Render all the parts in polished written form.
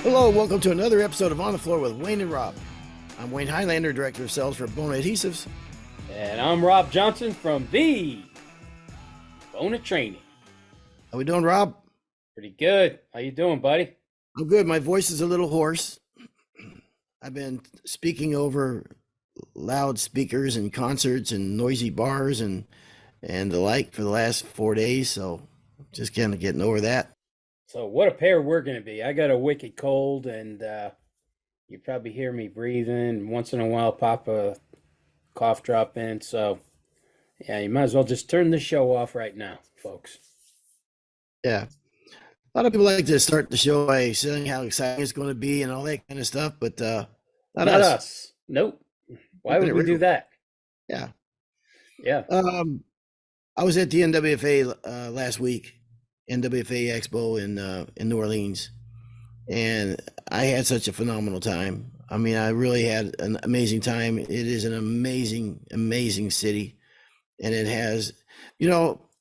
Hello, welcome to another episode of On the Floor with Wayne and Rob. I'm Wayne Highlander, Director of Sales for Bona Adhesives. And I'm Rob Johnson from the Bona Training. How we doing, Rob? Pretty good. How you doing, buddy? I'm good. My voice is a little hoarse. I've been speaking over loudspeakers and concerts and noisy bars and the like for the last 4 days, so just kind of getting over that. So what a pair we're going to be. I got a wicked cold, and you probably hear me breathing. Once in a while, pop a cough drop in. So, yeah, you might as well just turn the show off right now, folks. Yeah. A lot of people like to start the show by saying how exciting it's going to be and all that kind of stuff, but not us. Nope. Why would we do that? Yeah. Yeah. I was at the NWFA last week, NWFA Expo in New Orleans, and I had such a phenomenal time. I mean, I really had an amazing time. It is an amazing city, and it has,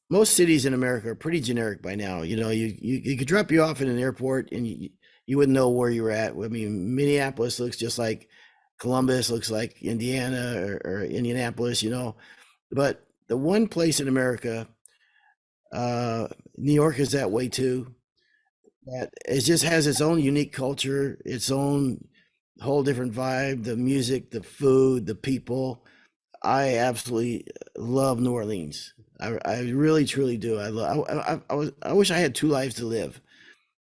most cities in America are pretty generic by now. You could drop you off in an airport and you wouldn't know where you were at. I mean, Minneapolis looks just like Columbus, looks like Indiana or Indianapolis, but the one place in America, New York is that way too, that it just has its own unique culture, its own whole different vibe, the music, the food, the people. I absolutely love New Orleans. I really truly do. I wish I had two lives to live,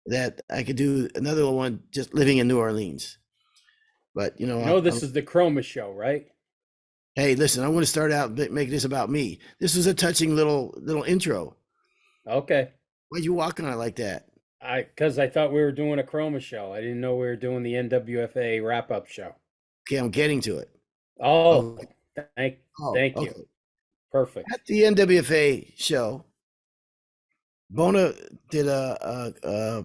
that I could do another one just living in New Orleans. But this is the Chroma show, right? Hey, listen, I want to start out making this about me. This was a touching little intro. Okay. Why'd you walk on it like that? Because I thought we were doing a Chroma show. I didn't know we were doing the NWFA wrap-up show. Okay, I'm getting to it. Oh, okay. Thank you. Perfect. At the NWFA show, Bona did a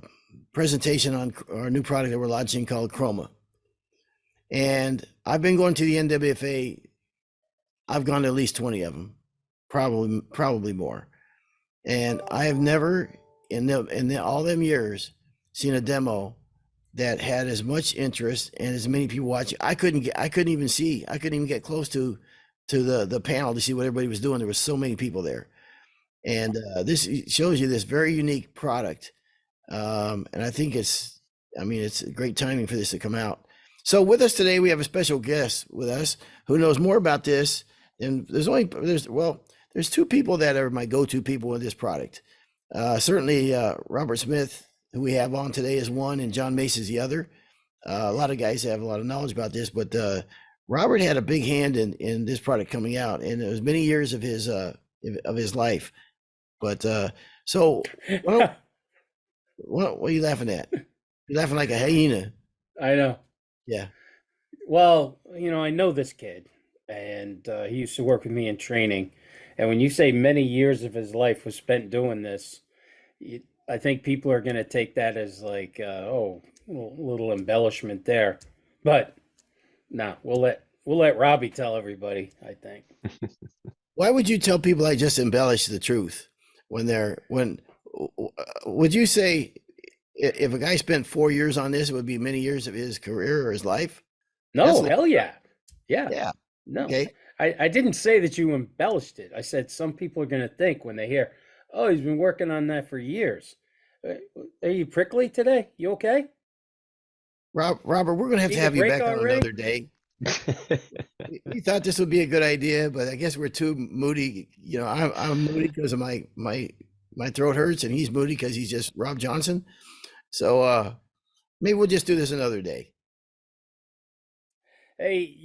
presentation on our new product that we're launching called Chroma. And I've been going to the NWFA. I've gone to at least 20 of them, probably more. And I have never in all them years seen a demo that had as much interest and as many people watching. I couldn't even get close to the panel to see what everybody was doing. There was so many people there. And this shows you this very unique product. And I think it's great timing for this to come out. So with us today, we have a special guest with us who knows more about this. And there's two people that are my go-to people with this product. Certainly Robby Smith, who we have on today, is one, and John Mace is the other. A lot of guys have a lot of knowledge about this, but Robert had a big hand in this product coming out, and it was many years of his life. But so what are you laughing at? You're laughing like a hyena. I know. Yeah. Well, I know this kid, and he used to work with me in training. And when you say many years of his life was spent doing this, I think people are going to take that as like, little embellishment there. But no, we'll let Robbie tell everybody, I think. Why would you tell people I just embellish the truth would you say if a guy spent 4 years on this, it would be many years of his career or his life? No, hell yeah. Yeah. Yeah. No. Okay. I didn't say that you embellished it. I said some people are going to think when they hear, oh, he's been working on that for years. Are you prickly today? You okay? Robert, we're going to have you back on another day. We thought this would be a good idea, but I guess we're too moody. I'm moody because of my throat hurts, and he's moody because he's just Rob Johnson. So maybe we'll just do this another day. Hey,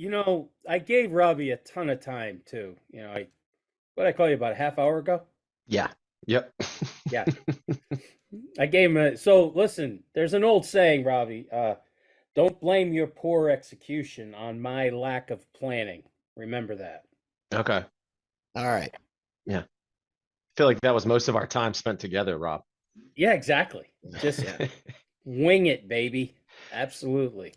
I gave Robbie a ton of time too. What I call you about a half hour ago? Yeah. Yep. Yeah. I gave him so listen, there's an old saying, Robbie, don't blame your poor execution on my lack of planning. Remember that. Okay. All right. Yeah. I feel like that was most of our time spent together, Rob. Yeah, exactly. Just wing it, baby. Absolutely.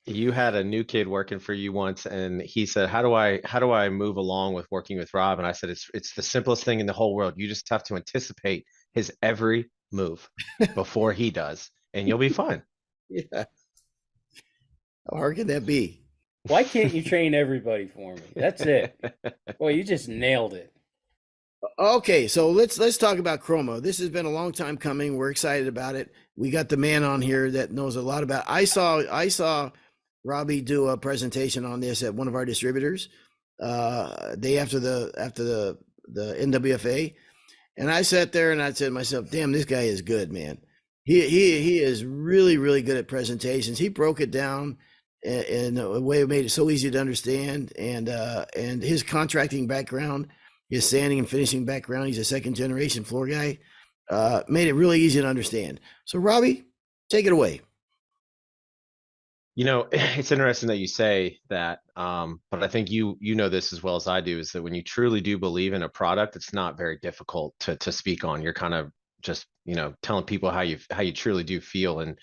You had a new kid working for you once, and he said, how do I move along with working with Rob? And I said, it's the simplest thing in the whole world. You just have to anticipate his every move before he does, and you'll be fine. Yeah. How hard can that be? Why can't you train everybody for me? That's it. Boy, you just nailed it. Okay, so let's talk about Chroma. This has been a long time coming. We're excited about it. We got the man on here that knows a lot about. I saw Robby do a presentation on this at one of our distributors day after the NWFA, and I sat there and I said to myself, "Damn, this guy is good, man. He is really good at presentations. He broke it down in a way that made it so easy to understand, and his contracting background, his sanding and finishing background. He's a second generation floor guy. Made it really easy to understand. So, Robby, take it away. You know, it's interesting that you say that, but I think you know this as well as I do, is that when you truly do believe in a product, it's not very difficult to speak on. You're kind of just, you know, telling people how you truly do feel. And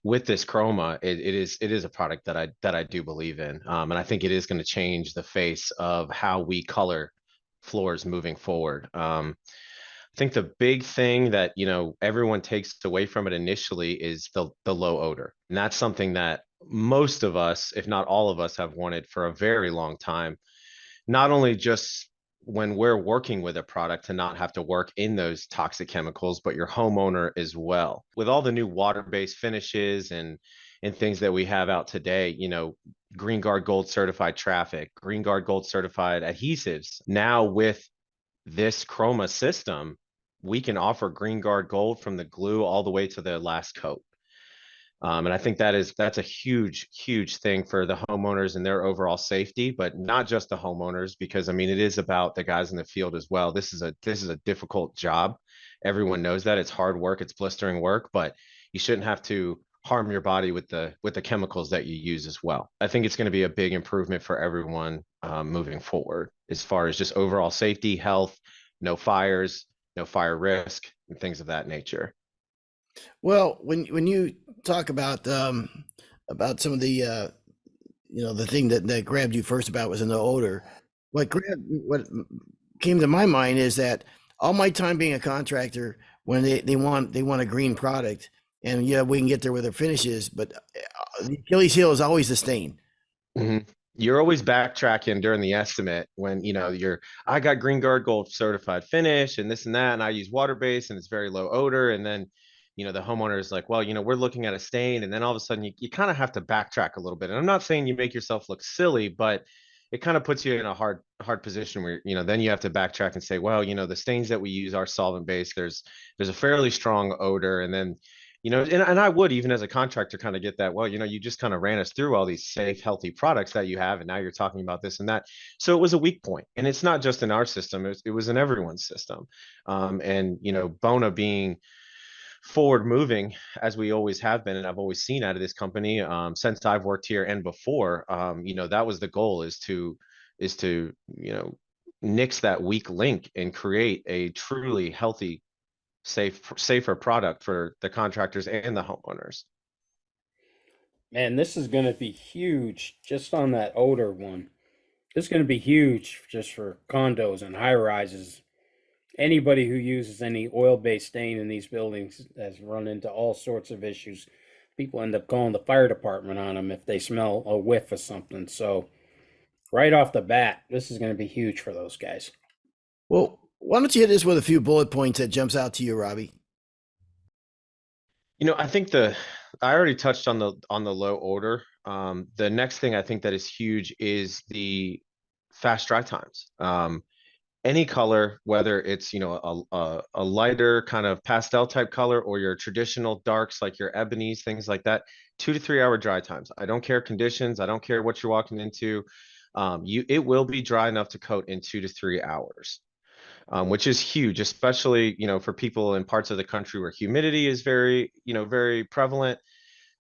with this Chroma, it is a product that I do believe in, and I think it is going to change the face of how we color floors moving forward. I think the big thing that, you know, everyone takes away from it initially is the low odor. And that's something that most of us, if not all of us, have wanted for a very long time. Not only just when we're working with a product to not have to work in those toxic chemicals, but your homeowner as well. With all the new water-based finishes and things that we have out today, you know, Green Guard Gold certified traffic, Green Guard Gold certified adhesives. Now with this Chroma system, we can offer Green Guard Gold from the glue all the way to the last coat. And I think that's a huge thing for the homeowners and their overall safety, but not just the homeowners, because I mean it is about the guys in the field as well. This is a difficult job. Everyone knows that it's hard work, it's blistering work, but you shouldn't have to harm your body with the chemicals that you use as well. I think it's going to be a big improvement for everyone moving forward as far as just overall safety, health, no fires, no fire risk, and things of that nature. Well, when you talk about some of the the thing that grabbed you first about was in the odor. What came to my mind is that all my time being a contractor, when they want a green product, and yeah, we can get there with their finishes, but the Achilles heel is always the stain. Mhm. You're always backtracking during the estimate when, you know, I got Green Guard Gold certified finish and this and that, and I use water based and it's very low odor. And then, you know, the homeowner is like, well, you know, we're looking at a stain. And then all of a sudden you kind of have to backtrack a little bit. And I'm not saying you make yourself look silly, but it kind of puts you in a hard position where, you know, then you have to backtrack and say, well, you know, the stains that we use are solvent based. There's a fairly strong odor. And then, you know, and I would, even as a contractor, kind of get that, well, you know, you just kind of ran us through all these safe, healthy products that you have, and now you're talking about this and that. So it was a weak point. And it's not just in our system, it was in everyone's system. And, you know, Bona being forward moving as we always have been, and I've always seen out of this company since I've worked here and before, you know, that was the goal, is to, you know, nix that weak link and create a truly healthy, safer product for the contractors and the homeowners. Man, this is going to be huge just on that odor one. This is going to be huge just for condos and high rises. Anybody who uses any oil-based stain in these buildings has run into all sorts of issues. People end up calling the fire department on them if they smell a whiff of something. So, right off the bat, this is going to be huge for those guys. Well, why don't you hit us with a few bullet points that jumps out to you, Robby? You know, I think I already touched on the low order. The next thing I think that is huge is the fast dry times. Any color, whether it's, you know, a lighter kind of pastel type color or your traditional darks like your ebonies, things like that, 2 to 3 hour dry times. I don't care conditions. I don't care what you're walking into. It will be dry enough to coat in 2 to 3 hours, which is huge, especially, you know, for people in parts of the country where humidity is very, you know, very prevalent.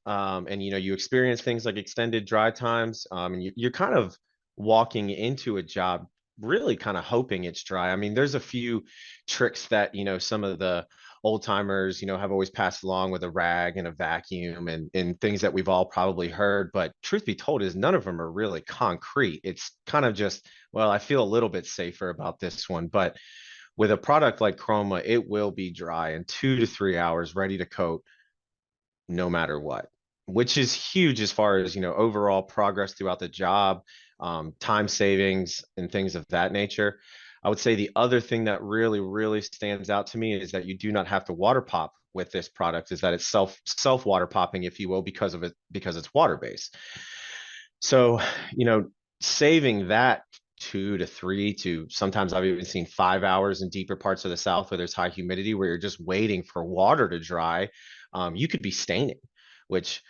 And, you know, you experience things like extended dry times, and you're kind of walking into a job really kind of hoping it's dry. I mean, there's a few tricks that, you know, some of the old timers, you know, have always passed along with a rag and a vacuum and things that we've all probably heard. But truth be told is none of them are really concrete. It's kind of just, well, I feel a little bit safer about this one. But with a product like Chroma, it will be dry in 2 to 3 hours, ready to coat no matter what. which is huge as far as, overall progress throughout the job, time savings and things of that nature. I would say the other thing that really, really stands out to me is that you do not have to water pop with this product, is that it's self water popping, if you will, because it's water based. So, saving that 2 to 3 to sometimes I've even seen 5 hours in deeper parts of the South where there's high humidity, where you're just waiting for water to dry. You could be staining, which,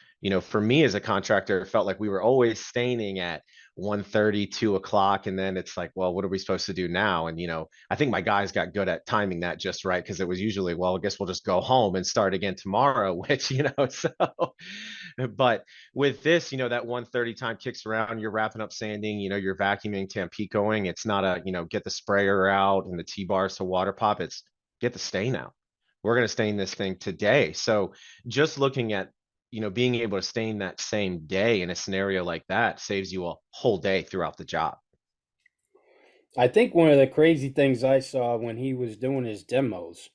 for me as a contractor, it felt like we were always staining at 1:30, 2 o'clock. And then it's like, well, what are we supposed to do now? And, I think my guys got good at timing that just right, because it was usually, well, I guess we'll just go home and start again tomorrow, which, so, but with this, that 1:30 time kicks around, you're wrapping up sanding, you're vacuuming, Tampicoing. It's not a, get the sprayer out and the T-bars to water pop. It's get the stain out. We're going to stain this thing today. So just looking at, being able to stain that same day in a scenario like that saves you a whole day throughout the job. I think one of the crazy things I saw when he was doing his demos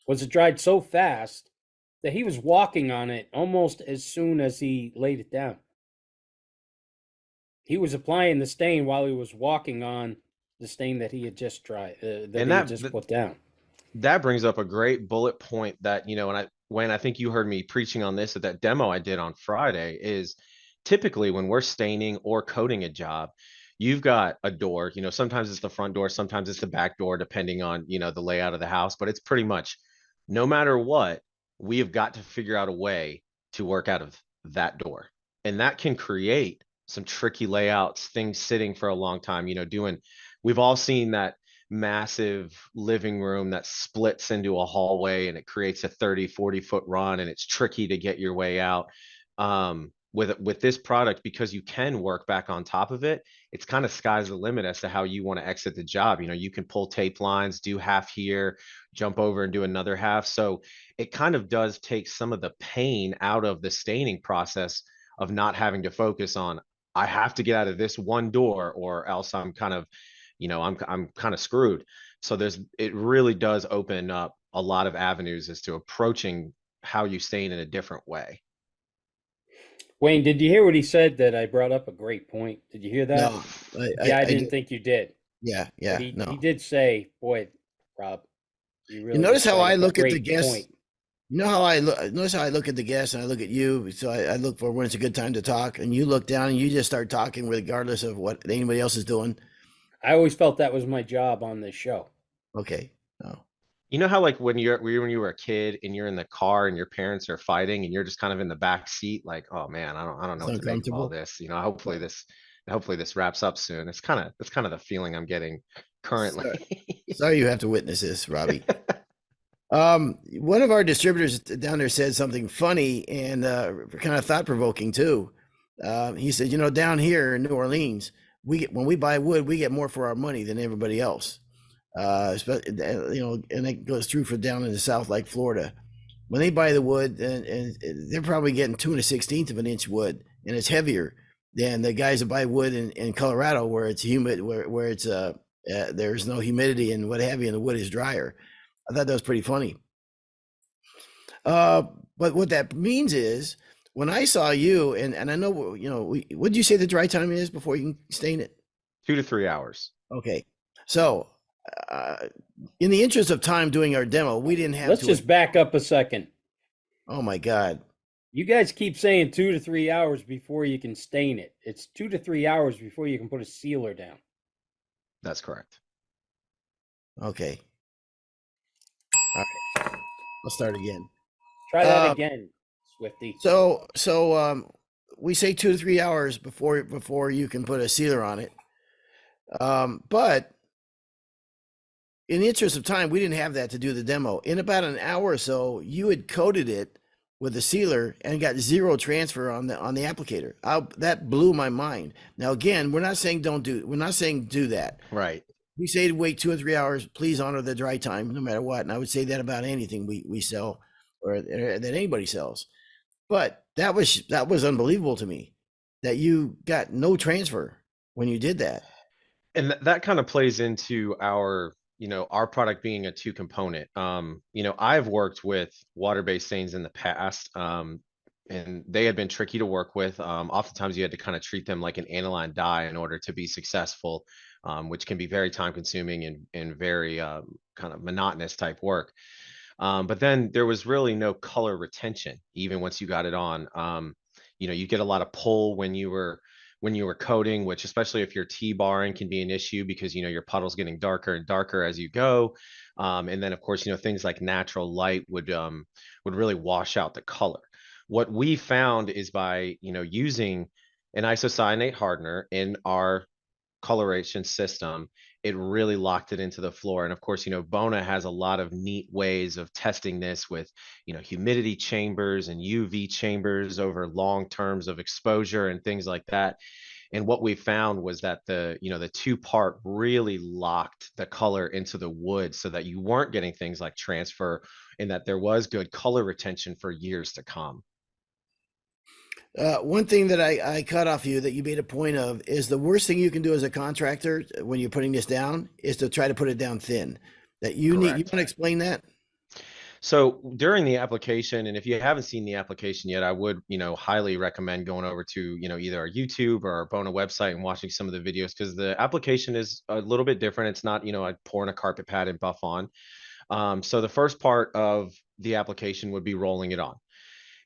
was it dried so fast that he was walking on it almost as soon as he laid it down. He was applying the stain while he was walking on the stain that he had just dried, that And he had just put down. that brings up a great bullet point that, when I think you heard me preaching on this at that demo I did on Friday, is typically when we're staining or coating a job, you've got a door, sometimes it's the front door, sometimes it's the back door, depending on, the layout of the house, but it's pretty much no matter what, we have got to figure out a way to work out of that door. And that can create some tricky layouts, things sitting for a long time, we've all seen that massive living room that splits into a hallway and it creates a 30-40 foot run, and it's tricky to get your way out. With this product, because you can work back on top of it, it's kind of sky's the limit as to how you want to exit the job. You can pull tape lines, do half here, jump over and do another half. So it kind of does take some of the pain out of the staining process of not having to focus on, I have to get out of this one door or else I'm kind of, I'm kind of screwed. So it really does open up a lot of avenues as to approaching how you stain in a different way. Wayne, did you hear what he said? That I brought up a great point. Did you hear that? No, Yeah, I I didn't did. think you did. Yeah, But yeah, he no. did say, boy, Rob, you You really notice just how brought I up a look at the great guests. point. You know how I look. Notice how I look at the guests and I look at you. So I look for when it's a good time to talk, and you look down and you just start talking regardless of what anybody else is doing. I always felt that was my job on this show. Okay. No. You know how, like, when you were a kid and you're in the car and your parents are fighting and you're just kind of in the back seat, like, oh man, I don't know It's what to make of all uncomfortable. this. Hopefully this wraps up soon. It's kind of the feeling I'm getting currently. Sorry, sorry you have to witness this, Robbie. One of our distributors down there said something funny and kind of thought provoking too. He said, down here in New Orleans, when we buy wood, we get more for our money than everybody else. And it goes true for down in the South, like Florida. When they buy the wood, and they're probably getting 2 1/16 of an inch wood, and it's heavier than the guys that buy wood in Colorado, where it's humid, where it's there's no humidity and what have you, and the wood is drier. I thought that was pretty funny. But what that means is when I saw you, and I know, what did you say the dry time is before you can stain it? 2 to 3 hours. Okay. So, in the interest of time doing our demo, we didn't have Let's to. just back up a second. Oh my God. You guys keep saying 2 to 3 hours before you can stain it. It's 2 to 3 hours before you can put a sealer down. That's correct. Okay. All right. I'll start again. Try that again, Swifty. So we say 2 to 3 hours before you can put a sealer on it. But in the interest of time, we didn't have that to do the demo. In about an hour or so, you had coated it with a sealer and got zero transfer on the applicator. That blew my mind. Now again, we're not saying do that. Right. We say to wait 2 or 3 hours. Please honor the dry time, no matter what. And I would say that about anything we sell or that anybody sells. But that was unbelievable to me that you got no transfer when you did that. And that kind of plays into our product being a two component. I've worked with water-based stains in the past. and they had been tricky to work with. Oftentimes you had to kind of treat them like an aniline dye in order to be successful, which can be very time consuming and very kind of monotonous type work. But then there was really no color retention, even once you got it on. You get a lot of pull when you were coating, which especially if you're T-barring can be an issue because your puddle's getting darker and darker as you go. And then of course, things like natural light would really wash out the color. What we found is by using an isocyanate hardener in our coloration system, it really locked it into the floor. And of course, Bona has a lot of neat ways of testing this with, humidity chambers and UV chambers over long terms of exposure and things like that. And what we found was that the two-part really locked the color into the wood so that you weren't getting things like transfer and that there was good color retention for years to come. One thing that I cut off you that you made a point of is the worst thing you can do as a contractor when you're putting this down is to try to put it down thin. That you need. You want Correct. to explain that? So during the application, and if you haven't seen the application yet, I would, highly recommend going over to, either our YouTube or our Bona website and watching some of the videos because the application is a little bit different. It's not, I pour in a carpet pad and buff on. So the first part of the application would be rolling it on.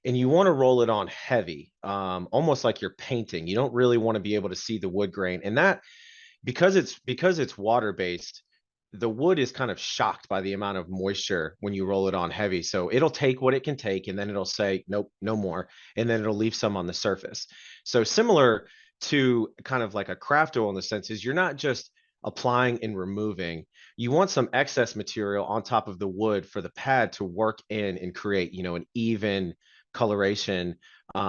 And you want to roll it on heavy, almost like you're painting. You don't really want to be able to see the wood grain. And that because it's water based, the wood is kind of shocked by the amount of moisture when you roll it on heavy. So it'll take what it can take and then it'll say, nope, no more. And then it'll leave some on the surface. So similar to kind of like a craft oil in the sense is you're not just applying and removing. You want some excess material on top of the wood for the pad to work in and create, an even coloration,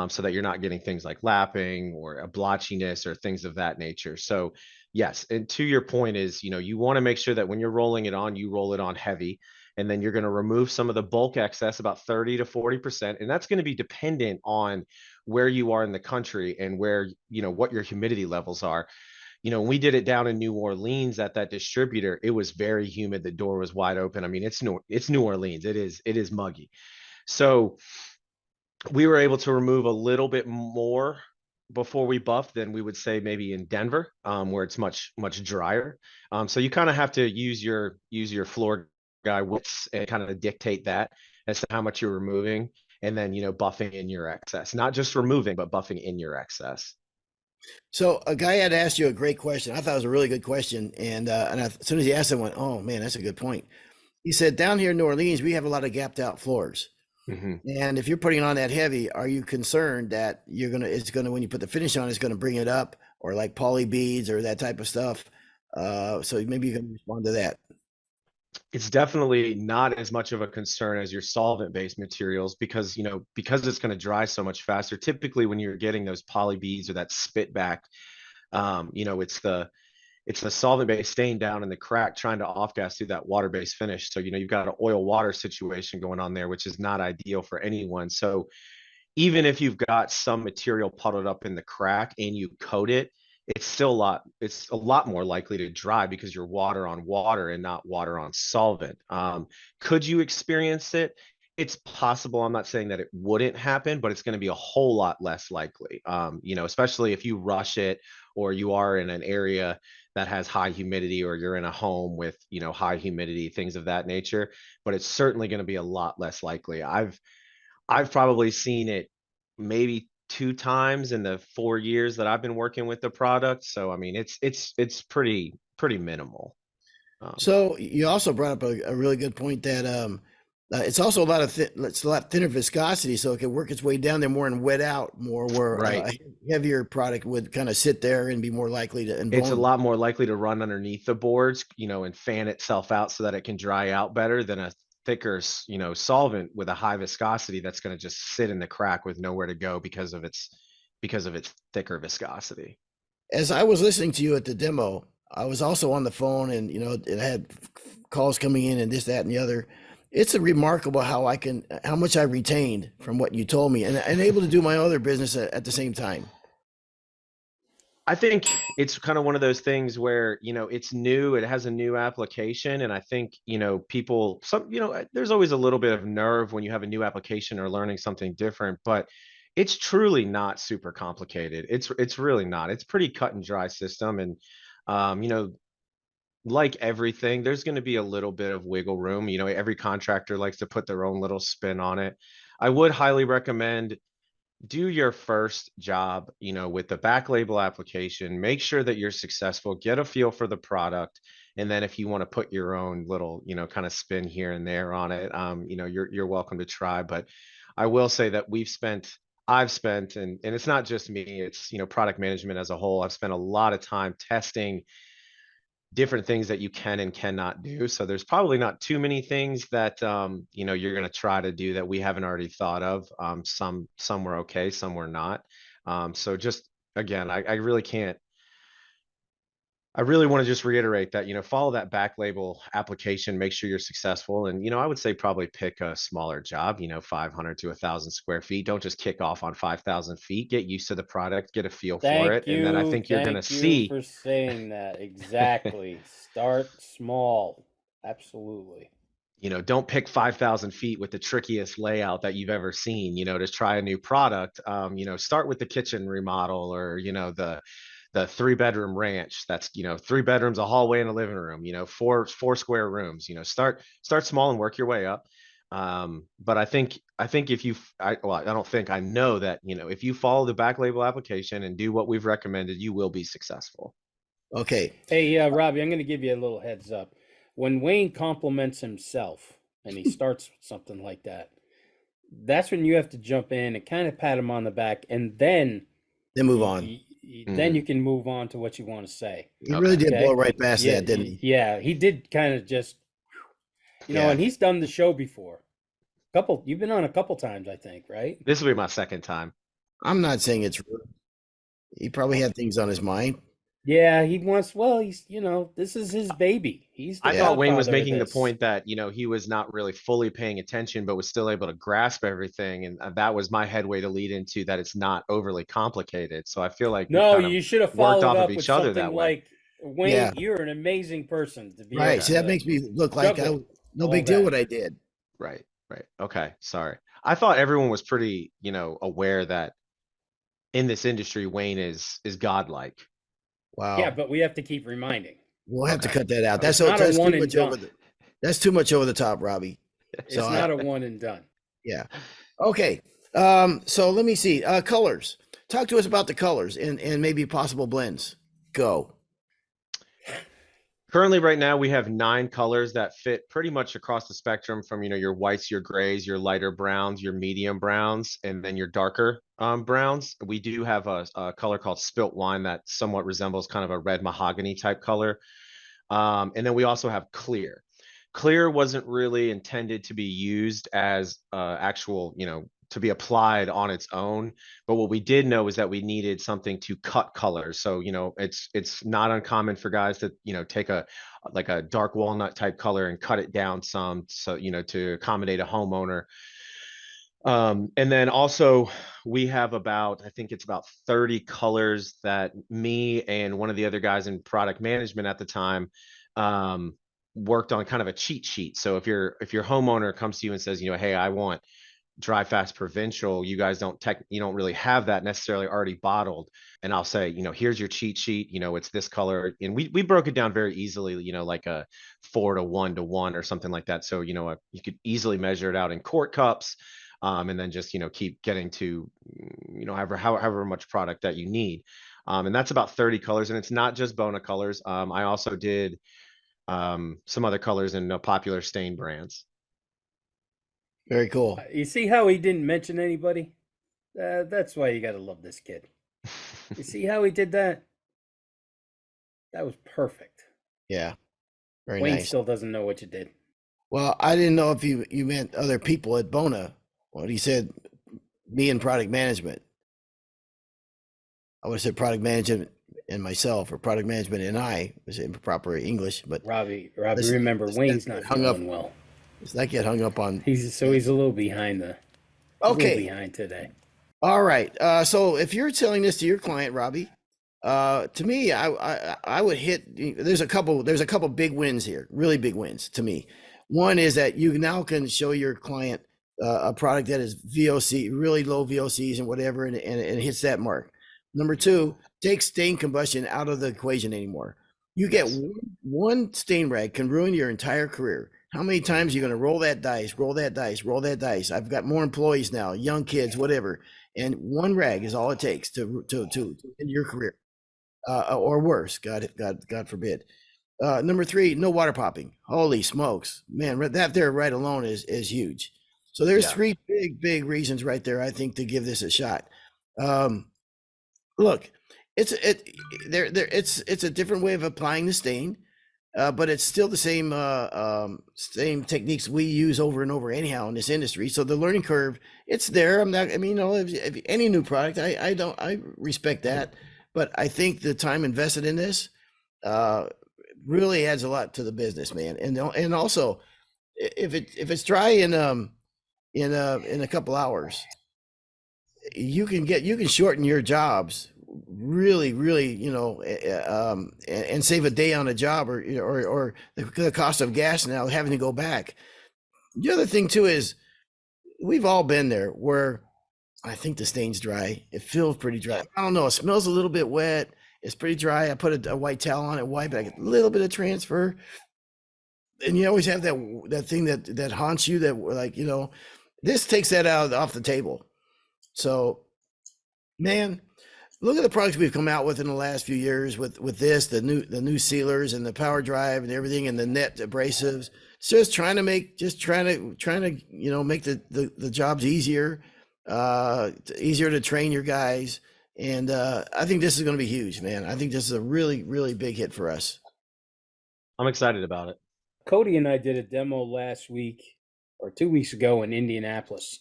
so that you're not getting things like lapping or a blotchiness or things of that nature. So yes, and to your point is, you want to make sure that when you're rolling it on, you roll it on heavy, and then you're going to remove some of the bulk excess, about 30 to 40%, and that's going to be dependent on where you are in the country and where, what your humidity levels are. When we did it down in New Orleans at that distributor, it was very humid. The door was wide open. I mean, it's New Orleans. It is muggy. So we were able to remove a little bit more before we buff than we would say maybe in Denver, where it's much drier. So you kind of have to use your floor guy wits and kind of dictate that as to how much you're removing, and then buffing in your excess, not just removing, but buffing in your excess. So a guy had asked you a great question. I thought it was a really good question, and as soon as he asked it, I went, "Oh man, that's a good point." He said, "Down here in New Orleans, we have a lot of gapped out floors, Mhm. and if you're putting on that heavy, are you concerned that it's gonna when you put the finish on, it's gonna bring it up, or like poly beads or that type of stuff?" So maybe you can respond to that. It's definitely not as much of a concern as your solvent-based materials because it's going to dry so much faster. Typically, when you're getting those poly beads or that spit back, it's the solvent-based staying down in the crack, trying to off-gas through that water-based finish. So you've got an oil-water situation going on there, which is not ideal for anyone. So even if you've got some material puddled up in the crack and you coat it, it's a lot more likely to dry because you're water on water and not water on solvent. Could you experience it? It's possible. I'm not saying that it wouldn't happen, but it's going to be a whole lot less likely. Especially if you rush it or you are in an area that has high humidity or you're in a home with, high humidity, things of that nature, but it's certainly going to be a lot less likely. I've probably seen it maybe two times in the 4 years that I've been working with the product. So I mean, it's pretty minimal. Um, So you also brought up a really good point that it's also a lot of it's a lot thinner viscosity, so it can work its way down there more and wet out more. Where right. a heavier product would kind of sit there and be more likely to and It's a bone. lot more likely to run underneath the boards, and fan itself out so that it can dry out better than a thicker, solvent with a high viscosity that's going to just sit in the crack with nowhere to go because of its thicker viscosity. As I was listening to you at the demo, I was also on the phone, and it had calls coming in and this, that, and the other. It's a remarkable how much I retained from what you told me, and able to do my other business at the same time. I think it's kind of one of those things where, it's new, it has a new application. And I think, there's always a little bit of nerve when you have a new application or learning something different. But It's truly not super complicated. It's really not. It's pretty cut and dry system. And you know, like everything, there's going to be a little bit of wiggle room. You know, every contractor likes to put their own little spin on it. I would highly recommend do your first job, you know, with the back label application, make sure that you're successful, get a feel for the product. And then if you want to put your own little, you know, kind of spin here and there on it, you know, you're welcome to try. But I will say that I've spent, and it's not just me, it's, you know, product management as a whole. I've spent a lot of time testing different things that you can and cannot do. So there's probably not too many things that you know, you're going to try to do that we haven't already thought of. Some were okay, some were not. So just again, I really can't. I really want to just reiterate that, you know, follow that back label application, make sure you're successful. And, you know, I would say probably pick a smaller job, you know, 500 to 1,000 square feet. Don't just kick off on 5,000 feet, get used to the product, get a feel for it. And then I think you're going to Thank you see, for saying that. Exactly. Start small. Absolutely. you know, don't pick 5,000 feet with the trickiest layout that you've ever seen, you know, to try a new product. You know, start with the kitchen remodel, or, you know, the 3-bedroom ranch that's, you know, 3 bedrooms, a hallway, and a living room, you know, four square rooms. You know, start small and work your way up. But I think if you, well, I don't think, I know that, you know, if you follow the back label application and do what we've recommended, you will be successful. Okay. Hey, Robbie, I'm going to give you a little heads up. When Wayne compliments himself and he starts something like that, that's when you have to jump in and kind of pat him on the back, and then Then move on. then you can move on to what you want to say. He really did Okay. blow right past Yeah, that, didn't he? yeah, he did kind of just, you know, Yeah. and he's done the show before. You've been on a couple times, I think, right? This will be my second time. I'm not saying it's rude. He probably had things on his mind. Yeah, he wants, well, he's, you know, this is his baby. He's the I thought Wayne was godfather of making the this. point that, you know, he was not really fully paying attention, but was still able to grasp everything. And that was my headway to lead into that it's not overly complicated. So I feel like we No, kind of you should have worked followed off of up with each other something that way. like, Wayne, Yeah. you're an amazing person to be Right. able See, that to makes me look like juggle no all big deal that. what I did. Right. Right. Okay. Sorry. I thought everyone was pretty, you know, aware that in this industry, Wayne is godlike. Wow. Yeah, but we have to keep reminding. We'll have to Okay. cut that out. Okay. That's It's not a that's one too and much over done. that's too much over the top, Robbie. It's So not a one and done. yeah. Okay. So let me see. Colors. Talk to us about the colors and maybe possible blends. Go. Currently, right now, we have 9 colors that fit pretty much across the spectrum from, you know, your whites, your grays, your lighter browns, your medium browns, and then your darker browns. We do have a color called spilt wine that somewhat resembles kind of a red mahogany type color. And then we also have clear. Clear wasn't really intended to be used as actual, you know, to be applied on its own. But what we did know is that we needed something to cut colors. So, you know, it's not uncommon for guys to, you know, take a like a dark walnut type color and cut it down some, so, you know, to accommodate a homeowner. And then also we have about, I think it's about 30 colors that me and one of the other guys in product management at the time worked on, kind of a cheat sheet. So if your homeowner comes to you and says, you know, hey, I want dry fast provincial, you guys you don't really have that necessarily already bottled, and I'll say, you know, here's your cheat sheet, you know, it's this color, and we broke it down very easily, you know, like a 4 to 1 to 1 or something like that. So, you know, you could easily measure it out in quart cups, and then just, you know, keep getting to, you know, however much product that you need. And that's about 30 colors, and it's not just Bona colors. I also did some other colors in popular stain brands. Very cool. You see how he didn't mention anybody? That's why you got to love this kid. You see how he did that? That was perfect. Yeah. Very Wayne nice. still doesn't know what you did. Well, I didn't know if you meant other people at Bona. What he said, me and product management. I would have said product management and myself, or product management and I, was improper English, but Robbie, Let's- remember, let's Wayne's not not get hung up. feeling well. let's not get hung up on. He's a little behind he's a little Okay. behind today. All right. So if you're selling this to your client, Robbie, to me, I would hit. There's a couple big wins here, really big wins to me. One is that you now can show your client a product that is VOC, really low VOCs and whatever, and it hits that mark. Number two, take stain combustion out of the equation anymore. You get Yes. one stain rag can ruin your entire career. How many times are you going to roll that dice, roll that dice, roll that dice? I've got more employees now, young kids, whatever, and one rag is all it takes to end your career, or worse. God forbid. Number three, no water popping. Holy smokes, man! That there right alone is huge. So there's Yeah. three big reasons right there, I think, to give this a shot. Um, Look, it's a different way of applying the stain, but it's still the same techniques we use over and over anyhow in this industry. So the learning curve, it's there. I'm not. I mean, if any new product, I respect that, but I think the time invested in this really adds a lot to the business, man. And also, if it's dry in a couple hours, you can shorten your jobs really, and save a day on a job, or the cost of gas now having to go back. The other thing too is we've all been there where I think the stain's dry. It feels pretty dry. I don't know. It smells a little bit wet. It's pretty dry. I put a white towel on it, wipe it. I get a little bit of transfer, and you always have that thing that haunts you. That like this takes that out off the table. So, man, look at the products we've come out with in the last few years with this, the new sealers and the power drive and everything, and the net abrasives. It's just trying to make make the jobs easier, easier to train your guys. And I think this is going to be huge, man. I think this is a really big hit for us. I'm excited about it. Cody and I did a demo last week or 2 weeks ago in Indianapolis.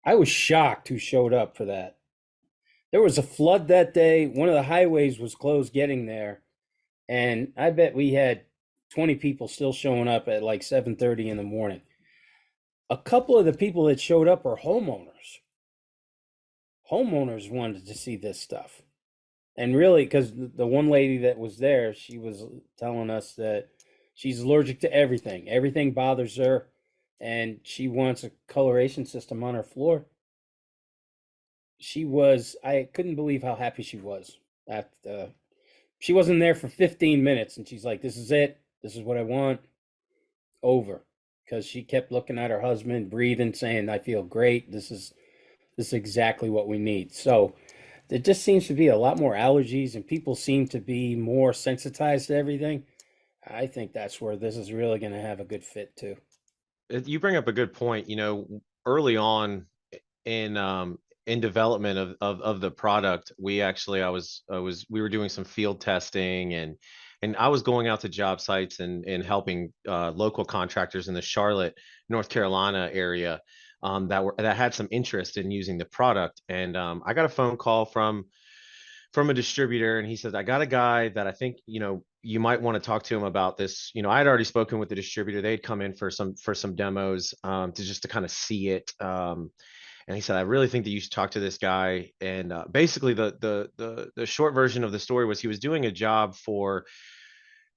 I was shocked who showed up for that. There was a flood that day. One of the highways was closed getting there. And I bet we had 20 people still showing up at like 7:30 in the morning. A couple of the people that showed up are homeowners. Homeowners wanted to see this stuff. And really, because the one lady that was there, she was telling us that she's allergic to everything. Everything bothers her. And she wants a coloration system on her floor. I couldn't believe how happy she was. She wasn't there for 15 minutes and she's like, this is it. This is what I want. Over. Because she kept looking at her husband, breathing, saying, I feel great. This is exactly what we need. So there just seems to be a lot more allergies and people seem to be more sensitized to everything. I think that's where this is really going to have a good fit too. You bring up a good point. Early on in development of the product, we were doing some field testing, and I was going out to job sites and helping local contractors in the Charlotte, North Carolina area that had some interest in using the product. And I got a phone call from a distributor, and he says, I got a guy that I think you might want to talk to him about this. I had already spoken with the distributor. They'd come in for some demos to kind of see it. And he said, I really think that you should talk to this guy. And basically the short version of the story was he was doing a job for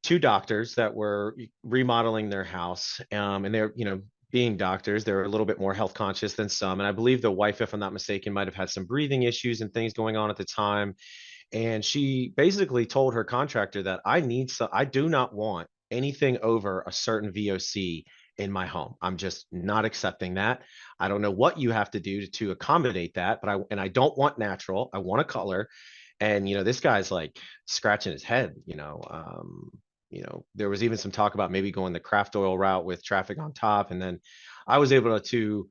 two doctors that were remodeling their house. And they're, being doctors, they're a little bit more health conscious than some. And I believe the wife, if I'm not mistaken, might have had some breathing issues and things going on at the time. And she basically told her contractor that I do not want anything over a certain VOC in my home. I'm just not accepting that. I don't know what you have to do to accommodate that, but I don't want natural. I want a color. And this guy's like scratching his head. There was even some talk about maybe going the craft oil route with traffic on top. And then I was able to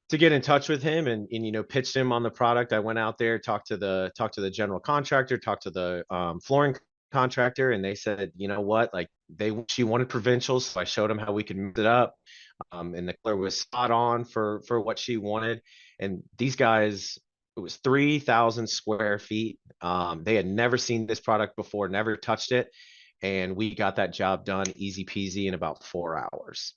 get in touch with him and pitched him on the product. I went out there, talked to the general contractor, talked to the flooring contractor, and they said, you know what, like she wanted provincials, so I showed them how we could mix it up, and the color was spot on for what she wanted. And these guys, it was 3,000 square feet. They had never seen this product before, never touched it, and we got that job done easy peasy in about 4 hours.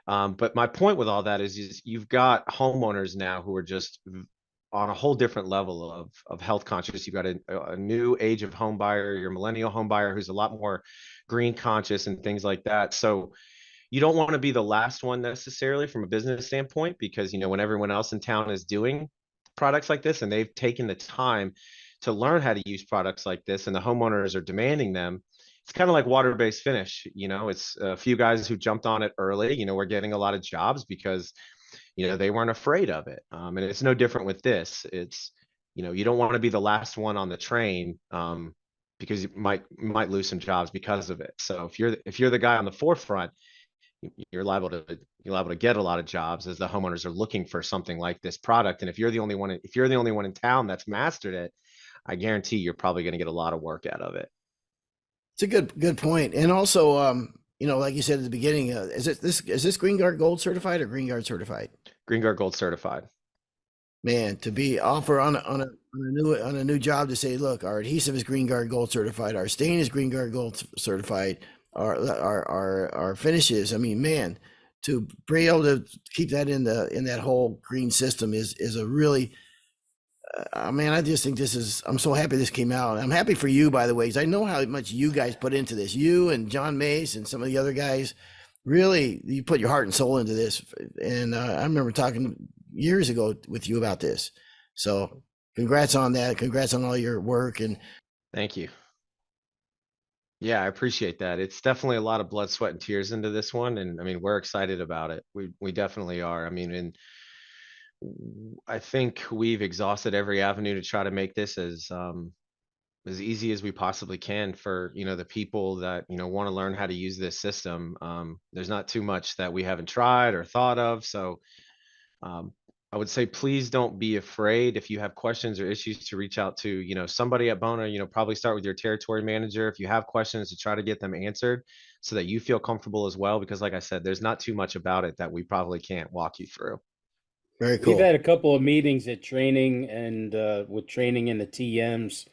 But my point with all that is you've got homeowners now who are just on a whole different level of health conscious. You've got a new age of home buyer, your millennial home buyer, who's a lot more green conscious and things like that. So you don't want to be the last one necessarily from a business standpoint, because, when everyone else in town is doing products like this and they've taken the time to learn how to use products like this and the homeowners are demanding them, it's kind of like water-based finish. It's a few guys who jumped on it early. We're getting a lot of jobs because, they weren't afraid of it. And it's no different with this. It's, you don't want to be the last one on the train, because you might lose some jobs because of it. So if you're the guy on the forefront, you're liable to get a lot of jobs as the homeowners are looking for something like this product. And if you're the only one in town that's mastered it, I guarantee you're probably going to get a lot of work out of it. It's a good point. And also, like you said at the beginning, is this Green Guard Gold certified or Green Guard certified? Green Guard Gold certified. Man, to be offer on a new job to say, look, our adhesive is Green Guard Gold certified, our stain is Green Guard Gold certified, our finishes. I mean, man, to be able to keep that in that whole green system is a really, man, I just think I'm so happy this came out. I'm happy for you, by the way, because I know how much you guys put into this. You and John Mace and some of the other guys, really, you put your heart and soul into this. And I remember talking years ago with you about this. So congrats on that. Congrats on all your work. And Thank you. Yeah, I appreciate that. It's definitely a lot of blood, sweat, and tears into this one, and I mean, we're excited about it. We definitely are. I mean, and I think we've exhausted every avenue to try to make this as easy as we possibly can for, the people that, want to learn how to use this system. There's not too much that we haven't tried or thought of. So um, I would say, please don't be afraid if you have questions or issues to reach out to, somebody at Bona. Probably start with your territory manager if you have questions, to try to get them answered so that you feel comfortable as well. Because like I said, there's not too much about it that we probably can't walk you through. very We've cool. had a couple of meetings at training and with training in the TMs,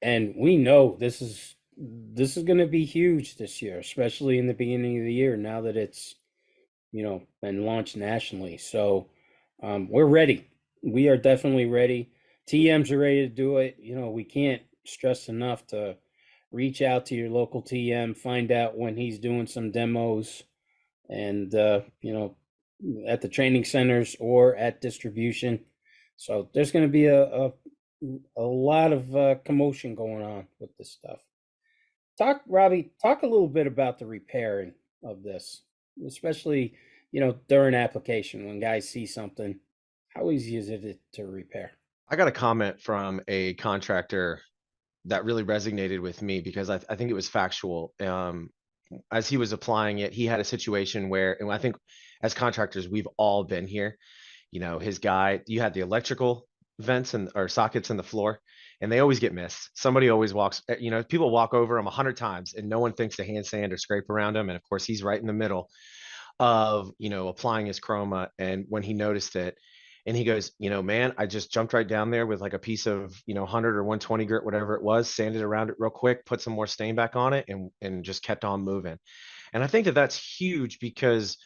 and we know this is going to be huge this year, especially in the beginning of the year. Now that it's been launched nationally, so we're ready. We are definitely ready. TMs are ready to do it. We can't stress enough to reach out to your local TM, find out when he's doing some demos, and at the training centers or at distribution. So there's going to be a lot of commotion going on with this stuff. Robbie, talk a little bit about the repairing of this, especially during application when guys see something. How easy is it to repair? I got a comment from a contractor that really resonated with me because I think it was factual. As he was applying it, he had a situation where, and I think as contractors, we've all been here. You had the electrical vents and or sockets in the floor, and they always get missed. Somebody always walks, people walk over them 100 times and no one thinks to hand sand or scrape around them. And of course, he's right in the middle of, applying his chroma. And when he noticed it, and he goes, man, I just jumped right down there with like a piece of, 100 or 120 grit, whatever it was, sanded around it real quick, put some more stain back on it, and just kept on moving. And I think that that's huge because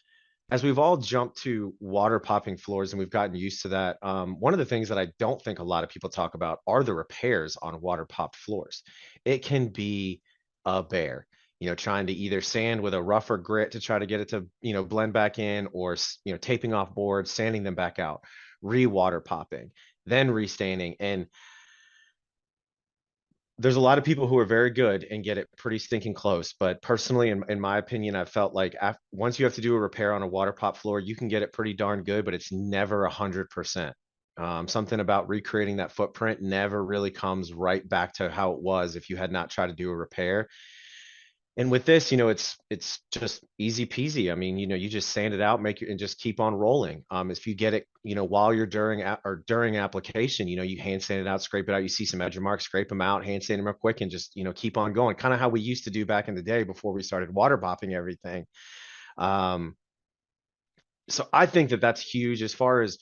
as we've all jumped to water popping floors and we've gotten used to that, one of the things that I don't think a lot of people talk about are the repairs on water popped floors. It can be a bear, trying to either sand with a rougher grit to try to get it to, blend back in, or, taping off boards, sanding them back out, re-water popping, then restaining. And there's a lot of people who are very good and get it pretty stinking close. But personally, in my opinion, I've felt like once you have to do a repair on a water pop floor, you can get it pretty darn good, but it's never 100%. Something about recreating that footprint never really comes right back to how it was if you had not tried to do a repair. And with this, it's just easy peasy. I mean, you just sand it out, and just keep on rolling. If you get it, while you're during application, you hand sand it out, scrape it out. You see some edge marks, scrape them out, hand sand them real quick, and just keep on going. Kind of how we used to do back in the day before we started water popping everything. So I think that that's huge as far as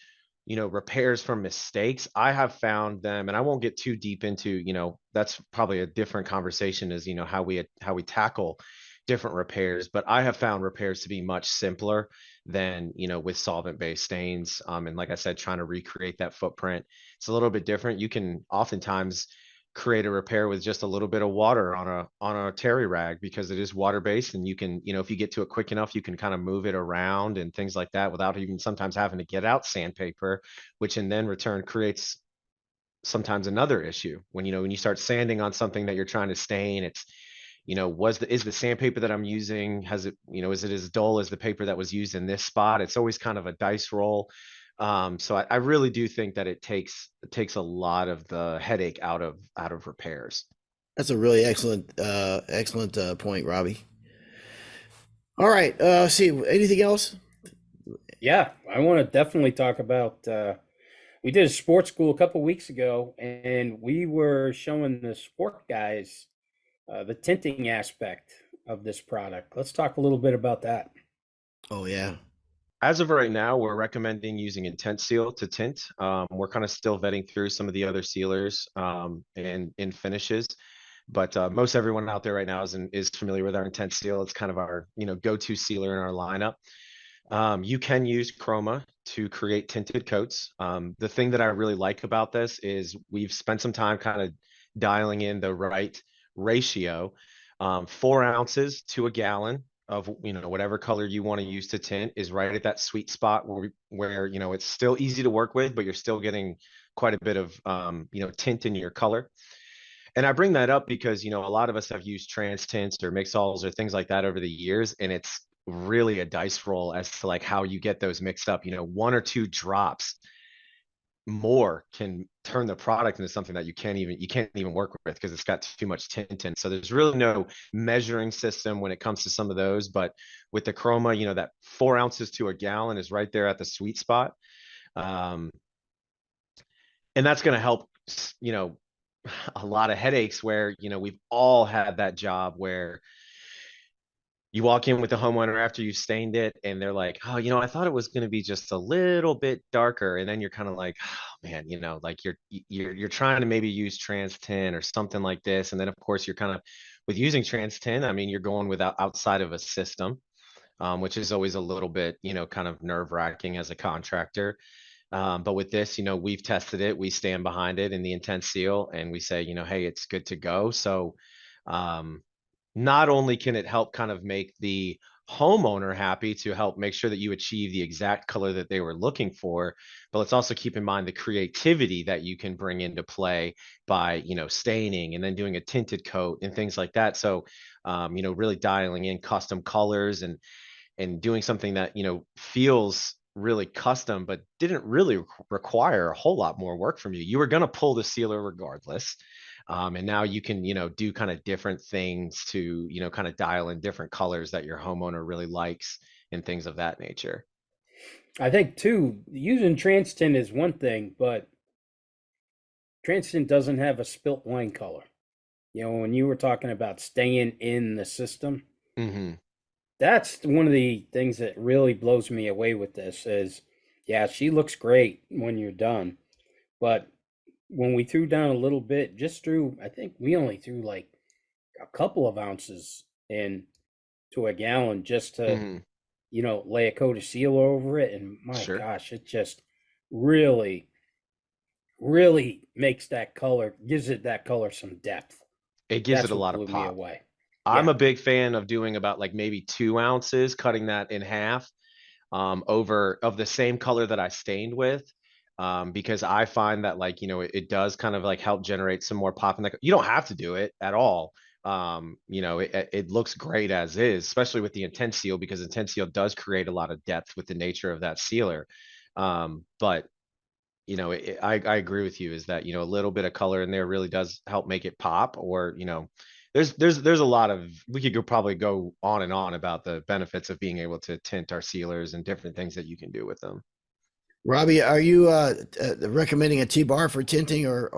repairs from mistakes. I have found them, and I won't get too deep into, that's probably a different conversation, is how we tackle different repairs. But I have found repairs to be much simpler than with solvent based stains. And like I said, trying to recreate that footprint, it's a little bit different. You can oftentimes create a repair with just a little bit of water on a terry rag, because it is water based, and you can, if you get to it quick enough, you can kind of move it around and things like that without even sometimes having to get out sandpaper, which in then return creates sometimes another issue when when you start sanding on something that you're trying to stain. It's is the sandpaper that I'm using, has it, is it as dull as the paper that was used in this spot? It's always kind of a dice roll. So I really do think that it takes a lot of the headache out of repairs. That's a really excellent point, Robbie. All right. See, anything else? Yeah, I want to definitely talk about. We did a sports school a couple weeks ago, and we were showing the sport guys the tinting aspect of this product. Let's talk a little bit about that. Oh yeah. As of right now, we're recommending using Tinted Seal to tint. We're kind of still vetting through some of the other sealers and in finishes, but most everyone out there right now is familiar with our Tinted Seal. It's kind of our go-to sealer in our lineup. You can use chroma to create tinted coats. The thing that I really like about this is we've spent some time kind of dialing in the right ratio. 4 ounces to a gallon of whatever color you want to use to tint is right at that sweet spot where it's still easy to work with, but you're still getting quite a bit of tint in your color. And I bring that up because a lot of us have used trans tints or mixols or things like that over the years, and it's really a dice roll as to like how you get those mixed up. One or two drops more can turn the product into something that you can't even work with because it's got too much tint in. So there's really no measuring system when it comes to some of those. But with the chroma, that 4 ounces to a gallon is right there at the sweet spot. And that's going to help, a lot of headaches where, we've all had that job where you walk in with the homeowner after you've stained it and they're like, oh, I thought it was going to be just a little bit darker. And then you're kind of like, oh man, like you're trying to maybe use trans tin or something like this. And then of course you're kind of with using trans tin, I mean, you're going without outside of a system, which is always a little bit, kind of nerve wracking as a contractor. But with this, we've tested it, we stand behind it in the Tinted Seal, and we say, hey, it's good to go. So not only can it help kind of make the homeowner happy to help make sure that you achieve the exact color that they were looking for, but let's also keep in mind the creativity that you can bring into play by, staining and then doing a tinted coat and things like that. So, really dialing in custom colors and doing something that feels really custom but didn't really require a whole lot more work from you. You were going to pull the sealer regardless, and now you can do kind of different things to kind of dial in different colors that your homeowner really likes and things of that nature. I think too, using trans tint is one thing, but trans tint doesn't have a spilt wine color. When you were talking about staying in the system, Mm-hmm. that's one of the things that really blows me away with this is, yeah, she looks great when you're done. But when we threw down a little bit, I think we only threw like a couple of ounces in to a gallon just to, Mm-hmm. lay a coat of seal over it. And my Sure. gosh, it just really, really gives it that color some depth. It gives it That's a what lot of blew me pop. away. I'm Yeah. a big fan of doing about like maybe 2 ounces, cutting that in half, over of the same color that I stained with. Because I find that like, it does kind of like help generate some more pop in the, you don't have to do it at all. It looks great as is, especially with the Tinted Seal, because the Tinted Seal does create a lot of depth with the nature of that sealer. But I agree with you is that, a little bit of color in there really does help make it pop, or, there's a lot of, we could probably go on and on about the benefits of being able to tint our sealers and different things that you can do with them. Robbie, are you recommending a T-bar for tinting or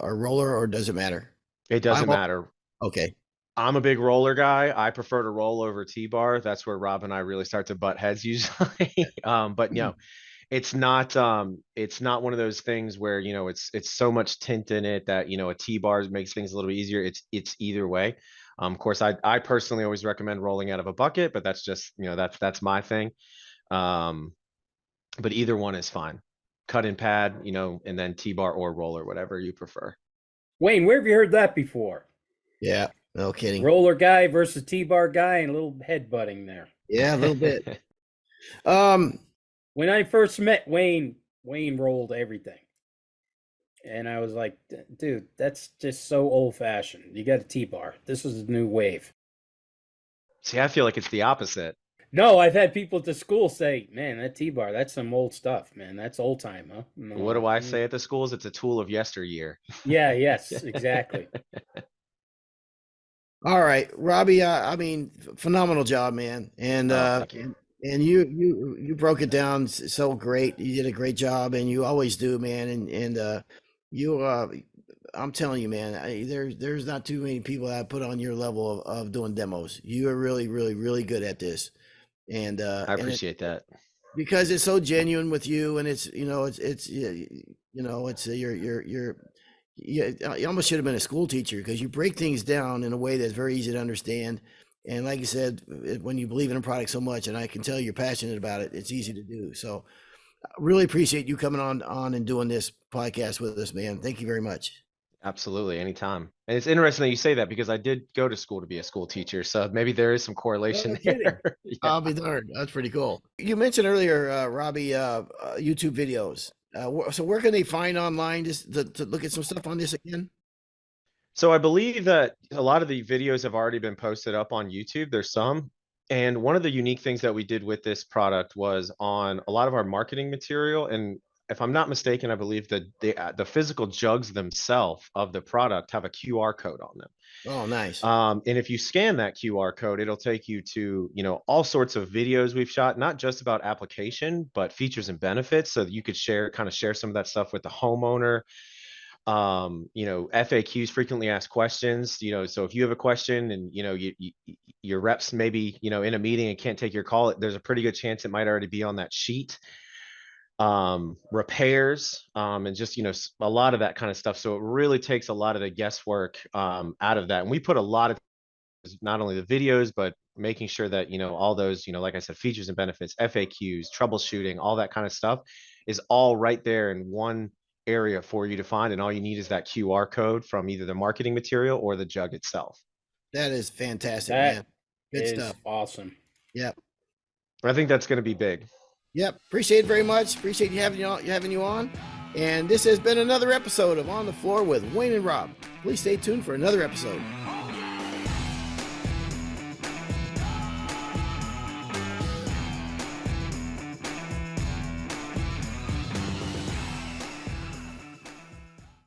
a roller, or does it matter? It doesn't matter. Okay. I'm a big roller guy. I prefer to roll over T-bar. That's where Rob and I really start to butt heads usually. But it's not one of those things where it's so much tint in it that a T-bar makes things a little bit easier. It's either way. Of course, I personally always recommend rolling out of a bucket, but that's just that's my thing. Um, but either one is fine. Cut and pad, and then T-bar or roller, whatever you prefer. Wayne, where have you heard that before? Yeah, no kidding. Roller guy versus T-bar guy and a little headbutting there. Yeah, a little bit. Um, When I first met Wayne, Wayne rolled everything. And I was like, dude, that's just so old fashioned. You got a T-bar. This is a new wave. See, I feel like it's the opposite. No, I've had people at the school say, man, that T-bar, that's some old stuff, man. That's old time, huh? No, What do I say at the schools? It's a tool of yesteryear. Yeah, yes, exactly. all right, Robby. I mean, phenomenal job, man. And Thank you. and you broke it down so great. You did a great job, and you always do, man. And you I'm telling you, man, there's not too many people that I put on your level of doing demos. You are really, really, really good at this. And I appreciate that. because it's so genuine with you, and it's it's you're you almost should have been a school teacher, because you break things down in a way that's very easy to understand. And like you said, when you believe in a product so much, and I can tell you're passionate about it, it's easy to do. So I really appreciate you coming on and doing this podcast with us, man. Thank you very much. Absolutely, anytime. And it's interesting that you say that, because I did go to school to be a school teacher, so maybe there is some correlation No kidding. there. Yeah. I'll be darned. That's pretty cool. You mentioned earlier, Robby, YouTube videos. So where can they find online just to look at some stuff on this again? So I believe that a lot of the videos have already been posted up on YouTube. There's some. And one of the unique things that we did with this product was on a lot of our marketing material. And if I'm not mistaken, I believe that the physical jugs themselves of the product have a QR code on them. Oh, nice. And if you scan that QR code, it'll take you to, all sorts of videos we've shot, not just about application, but features and benefits, so that you could share some of that stuff with the homeowner. FAQs, frequently asked questions, so if you have a question and, your reps maybe, in a meeting and can't take your call, there's a pretty good chance it might already be on that sheet. Repairs, and just, a lot of that kind of stuff. So it really takes a lot of the guesswork out of that. And we put a lot of not only the videos, but making sure that, all those, like I said, features and benefits, FAQs, troubleshooting, all that kind of stuff is all right there in one area for you to find. And all you need is that QR code from either the marketing material or the jug itself. That is fantastic, That man. Good is stuff. awesome. Yep. I think that's going to be big. Yep. Appreciate it very much. Appreciate having you on. And this has been another episode of On the Floor with Wayne and Rob. Please stay tuned for another episode.